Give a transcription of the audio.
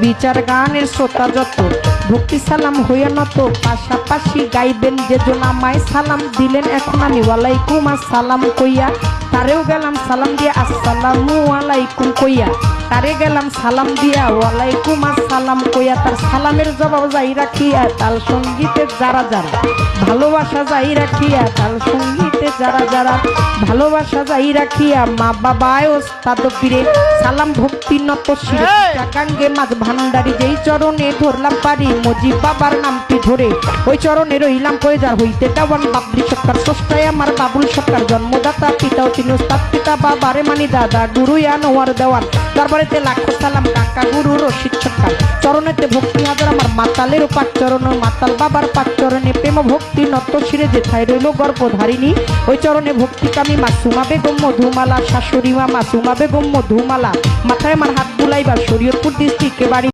বিচার গানের শ্রোতা যত ভক্তি সালাম হইয়া নত পাশাপাশি গাইবেন যে জন আমায় সালাম দিলেন এখন আমি ওয়ালাইকুম আসসালাম কইয়া তারেও গেলাম সালাম দিয়া আসসালামু আলাইকুম কইয়া তারে গেলাম সালাম দিয়া ওয়ালাইকুম আসসালাম কইয়া তার সালামের জবাব যাই রাখিয়া তাল সঙ্গীতে যারা যারা ভালোবাসা যাই রাখিয়া তাল সঙ্গীতে যারা যারা ভালোবাসা যাই রাখিয়া মা বাবায় ওস্তাদ পীরে সালাম ভক্তি নত শিরে গাঙ্গে মাঝ ভান্ডারি যেই চরণে ধরলাম পারি মজি বাবার নামটি ধরে ওই চরণে রইলাম কই যার হইতে দেওয়ান বাবলি সরকার স্রষ্টায় আমার বাবুল সরকার জন্মদাতা পিতাও তিনি ওস্তাদ পিতা বাবারে মানি দাদা গুরু আনোয়ার দেওয়ান দরবারেতে লাখো সালাম কাকা গুরু রশিদ সরকার চরণেতে ভক্তি হাজার আমার মাতালের পাক চরণ মাতাল বাবার পাক চরণে প্রেম ভক্তি নত শিরে যেথায় রইল গর্ভধারিণী ওই চরণে ভক্তি কামি মাসুমা বেগম মধুমালা শাশুড়ি মা মাসুমা বেগম মধুমালা মাথায় আমার হাত বুলাইবার শরীয়তপুর ডিস্ট্রিক্টে বাড়ি।